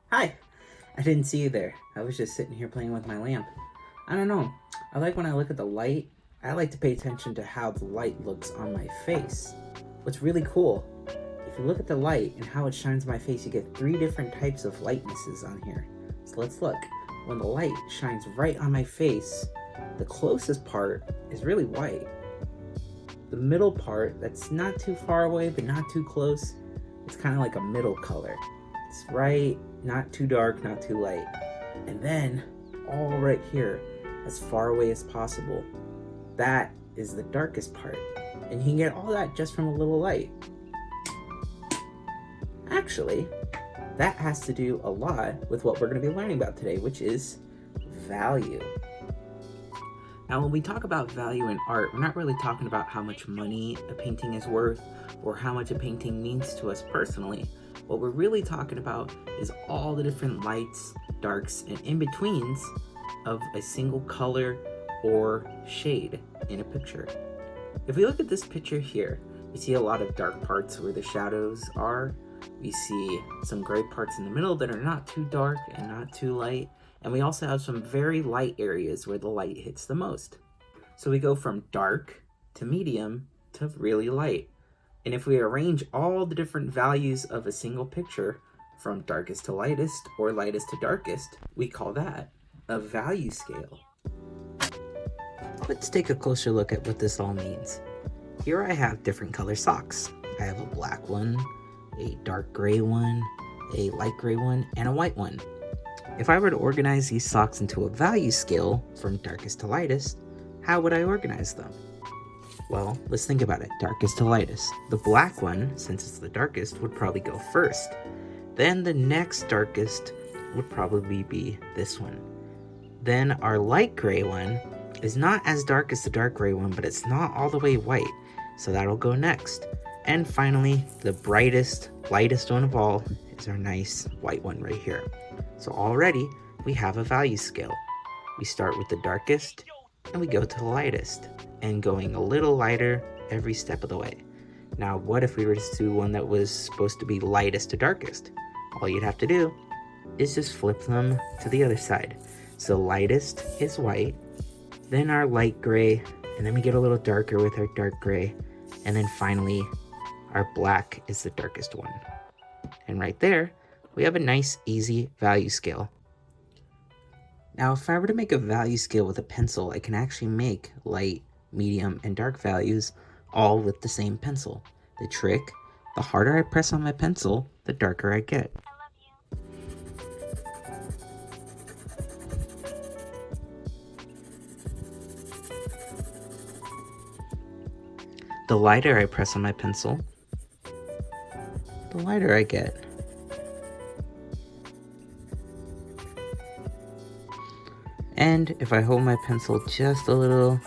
Hi! I didn't see you there. I was just sitting here playing with my lamp. I don't know. I like when I look at the light, I like to pay attention to how the light looks on my face. What's really cool, if you look at the light and how it shines on my face, you get three different types of lightnesses on here. So let's look. When the light shines right on my face, the closest part is really white. The middle part, that's not too far away but not too close, it's kind of like a middle color. It's right, not too dark, not too light. And then, all right here, as far away as possible, that is the darkest part. And you can get all that just from a little light. Actually, that has to do a lot with what we're going to be learning about today, which is value. Now, when we talk about value in art, we're not really talking about how much money a painting is worth or how much a painting means to us personally. What we're really talking about is all the different lights, darks, and in-betweens of a single color or shade in a picture. If we look at this picture here, we see a lot of dark parts where the shadows are. We see some gray parts in the middle that are not too dark and not too light. And we also have some very light areas where the light hits the most. So we go from dark to medium to really light. And if we arrange all the different values of a single picture from darkest to lightest or lightest to darkest, we call that a value scale. Let's take a closer look at what this all means. Here I have different color socks. I have a black one, a dark gray one, a light gray one, and a white one. If I were to organize these socks into a value scale from darkest to lightest, how would I organize them? Well, let's think about it. Darkest to lightest. The black one, since it's the darkest, would probably go first. Then the next darkest would probably be this one. Then our light gray one is not as dark as the dark gray one, but it's not all the way white, so that'll go next. And finally, the brightest, lightest one of all is our nice white one right here. So already, we have a value scale. We start with the darkest, and we go to the lightest, and going a little lighter every step of the way. Now, what if we were to do one that was supposed to be lightest to darkest? All you'd have to do is just flip them to the other side. So lightest is white, then our light gray, and then we get a little darker with our dark gray, and then finally, our black is the darkest one. And right there, we have a nice, easy value scale. Now, if I were to make a value scale with a pencil, I can actually make light, medium, and dark values all with the same pencil. The trick, the harder I press on my pencil, the darker I get. The lighter I press on my pencil, the lighter I get. And if I hold my pencil just a little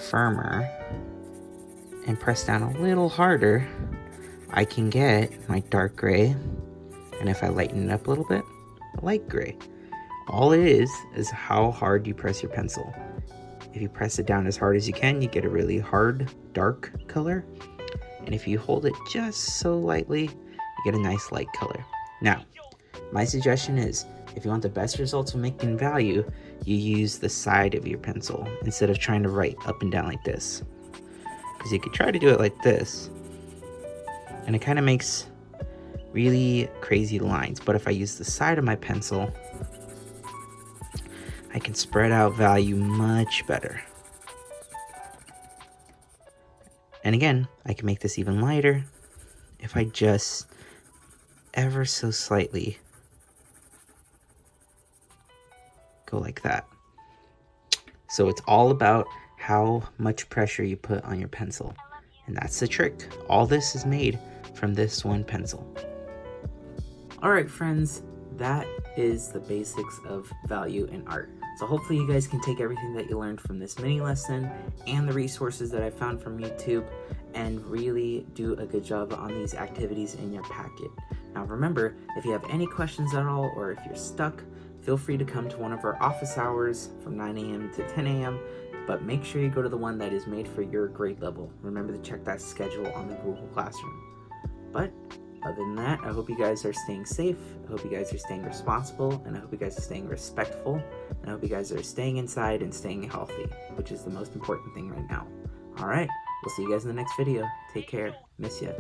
firmer and press down a little harder, I can get my dark gray. And if I lighten it up a little bit, a light gray. All it is how hard you press your pencil. If you press it down as hard as you can, you get a really hard, dark color. And if you hold it just so lightly, you get a nice light color. Now, my suggestion is, if you want the best results of making value, you use the side of your pencil instead of trying to write up and down like this. Because you could try to do it like this, and it kind of makes really crazy lines. But if I use the side of my pencil, I can spread out value much better. And again, I can make this even lighter if I just ever so slightly go like that. So it's all about how much pressure you put on your pencil. And that's the trick. All this is made from this one pencil. All right, friends, that is the basics of value in art. So hopefully you guys can take everything that you learned from this mini lesson and the resources that I found from YouTube and really do a good job on these activities in your packet. Now remember, if you have any questions at all or if you're stuck, feel free to come to one of our office hours from 9 a.m. to 10 a.m. But make sure you go to the one that is made for your grade level. Remember to check that schedule on the Google Classroom. But Other than that, I hope you guys are staying safe. I hope you guys are staying responsible, and I hope you guys are staying respectful. And I hope you guys are staying inside and staying healthy, which is the most important thing right now. All right, we'll see you guys in the next video. Take care. Miss ya.